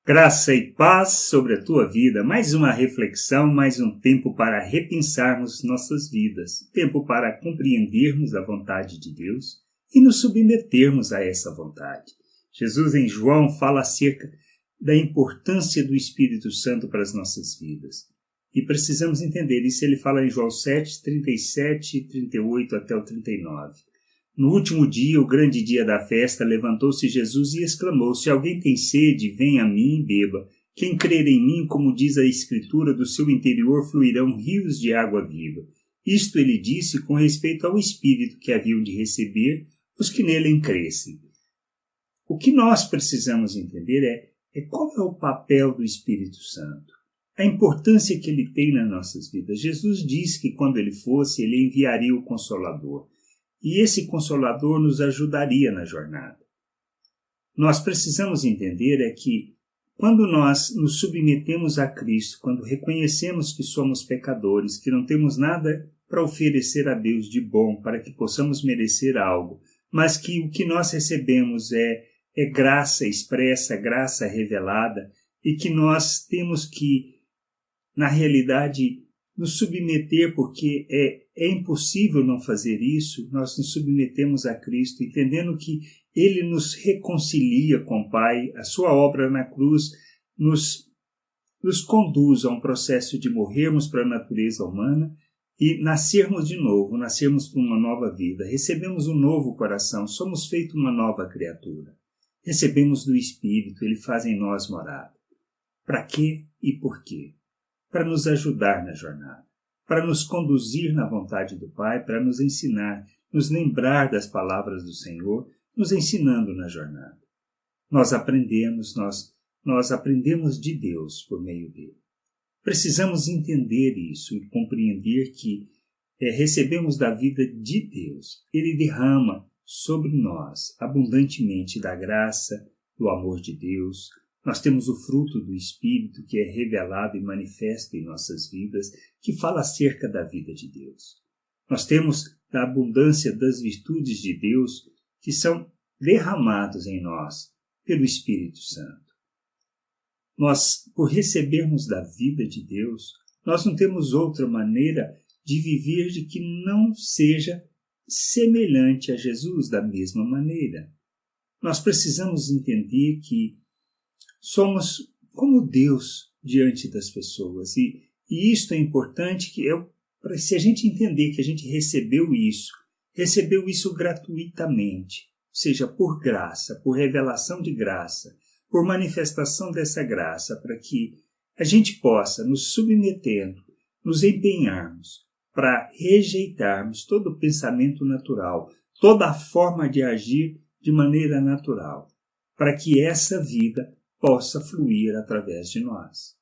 Graça e paz sobre a tua vida, mais uma reflexão, mais um tempo para repensarmos nossas vidas, tempo para compreendermos a vontade de Deus e nos submetermos a essa vontade. Jesus em João fala acerca da importância do Espírito Santo para as nossas vidas. E precisamos entender isso, ele fala em João 7, 37, 38 até o 39. No último dia, o grande dia da festa, levantou-se Jesus e exclamou: Se alguém tem sede, venha a mim e beba. Quem crer em mim, como diz a Escritura, do seu interior fluirão rios de água viva. Isto ele disse com respeito ao Espírito que haviam de receber os que nele crescem. O que nós precisamos entender é qual é o papel do Espírito Santo, a importância que ele tem nas nossas vidas. Jesus disse que quando ele fosse, ele enviaria o Consolador. E esse Consolador nos ajudaria na jornada. Nós precisamos entender que quando nós nos submetemos a Cristo, quando reconhecemos que somos pecadores, que não temos nada para oferecer a Deus de bom, para que possamos merecer algo, mas que o que nós recebemos é graça expressa, graça revelada, e que nós temos que, na realidade, nos submeter, porque é impossível não fazer isso. Nós nos submetemos a Cristo, entendendo que Ele nos reconcilia com o Pai, a sua obra na cruz nos conduz a um processo de morrermos para a natureza humana e nascermos de novo, nascermos para uma nova vida, recebemos um novo coração, somos feitos uma nova criatura, recebemos do Espírito, Ele faz em nós morada. Para quê e por quê? Para nos ajudar na jornada, para nos conduzir na vontade do Pai, para nos ensinar, nos lembrar das palavras do Senhor, nos ensinando na jornada. Nós aprendemos de Deus por meio dele. Precisamos entender isso e compreender que recebemos da vida de Deus. Ele derrama sobre nós abundantemente da graça, do amor de Deus. Nós temos o fruto do Espírito que é revelado e manifesto em nossas vidas, que fala acerca da vida de Deus. Nós temos a abundância das virtudes de Deus que são derramados em nós pelo Espírito Santo. Nós, por recebermos da vida de Deus, nós não temos outra maneira de viver de que não seja semelhante a Jesus da mesma maneira. Nós precisamos entender que somos como Deus diante das pessoas. E isto é importante, se a gente entender que a gente recebeu isso gratuitamente, ou seja, por graça, por revelação de graça, por manifestação dessa graça, para que a gente possa, nos submetendo, nos empenharmos para rejeitarmos todo o pensamento natural, toda a forma de agir de maneira natural, para que essa vida possa fluir através de nós.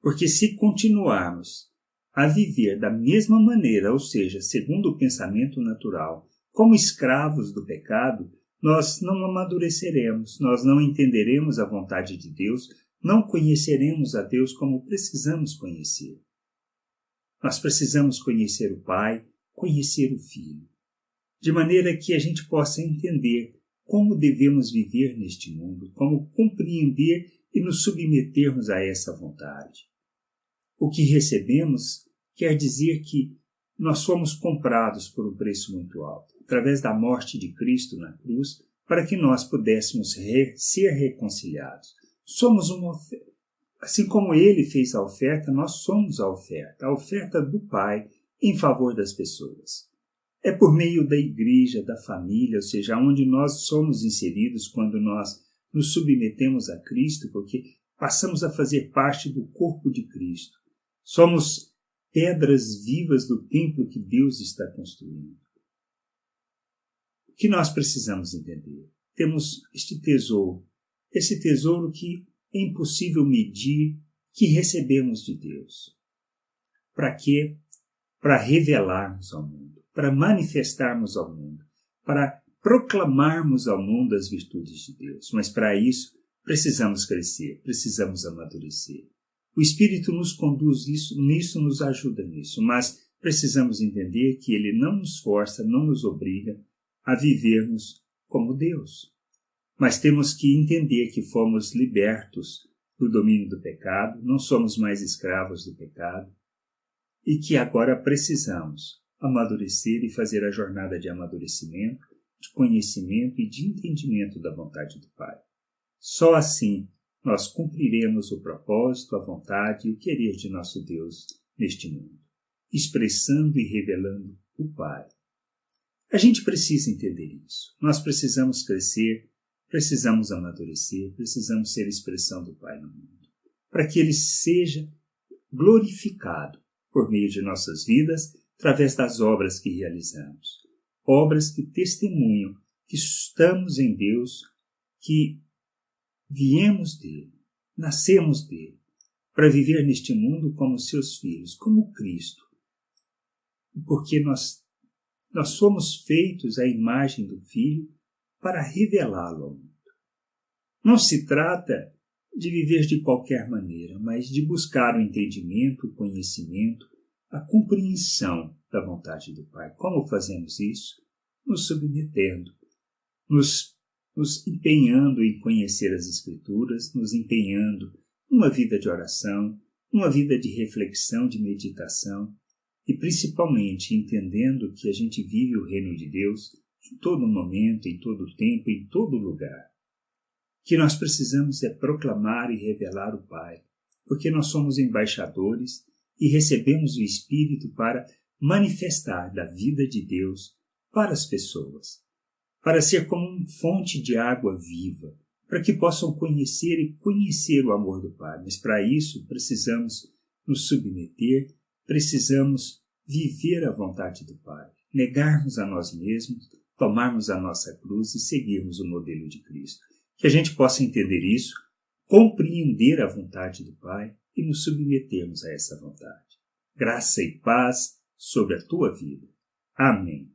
Porque se continuarmos a viver da mesma maneira, ou seja, segundo o pensamento natural, como escravos do pecado, nós não amadureceremos, nós não entenderemos a vontade de Deus, não conheceremos a Deus como precisamos conhecer. Nós precisamos conhecer o Pai, conhecer o Filho, de maneira que a gente possa entender como devemos viver neste mundo, como compreender e nos submetermos a essa vontade. O que recebemos quer dizer que nós fomos comprados por um preço muito alto, através da morte de Cristo na cruz, para que nós pudéssemos ser reconciliados. Somos uma oferta. Assim como Ele fez a oferta, nós somos a oferta do Pai em favor das pessoas. É por meio da igreja, da família, ou seja, onde nós somos inseridos quando nós nos submetemos a Cristo, porque passamos a fazer parte do corpo de Cristo. Somos pedras vivas do templo que Deus está construindo. O que nós precisamos entender? Temos esse tesouro que é impossível medir, que recebemos de Deus. Para quê? Para revelarmos ao mundo, para manifestarmos ao mundo, para proclamarmos ao mundo as virtudes de Deus. Mas para isso, precisamos crescer, precisamos amadurecer. O Espírito nos conduz nisso nos ajuda nisso, mas precisamos entender que Ele não nos força, não nos obriga a vivermos como Deus. Mas temos que entender que fomos libertos do domínio do pecado, não somos mais escravos do pecado e que agora precisamos amadurecer e fazer a jornada de amadurecimento, de conhecimento e de entendimento da vontade do Pai. Só assim nós cumpriremos o propósito, a vontade e o querer de nosso Deus neste mundo, expressando e revelando o Pai. A gente precisa entender isso. Nós precisamos crescer, precisamos amadurecer, precisamos ser expressão do Pai no mundo, para que Ele seja glorificado por meio de nossas vidas, através das obras que realizamos. Obras que testemunham que estamos em Deus, que viemos dele, nascemos dele, para viver neste mundo como seus filhos, como Cristo. Porque nós somos feitos à imagem do Filho para revelá-lo ao mundo. Não se trata de viver de qualquer maneira, mas de buscar o entendimento, o conhecimento, a compreensão da vontade do Pai. Como fazemos isso? Nos submetendo, nos empenhando em conhecer as Escrituras, nos empenhando numa vida de oração, numa vida de reflexão, de meditação, e principalmente entendendo que a gente vive o reino de Deus em todo momento, em todo tempo, em todo lugar. Que nós precisamos é proclamar e revelar o Pai, porque nós somos embaixadores e recebemos o Espírito para manifestar da vida de Deus para as pessoas, para ser como uma fonte de água viva, para que possam conhecer o amor do Pai. Mas para isso precisamos nos submeter, precisamos viver a vontade do Pai, negarmos a nós mesmos, tomarmos a nossa cruz e seguirmos o modelo de Cristo. Que a gente possa entender isso, compreender a vontade do Pai e nos submetermos a essa vontade. Graça e paz sobre a tua vida. Amém.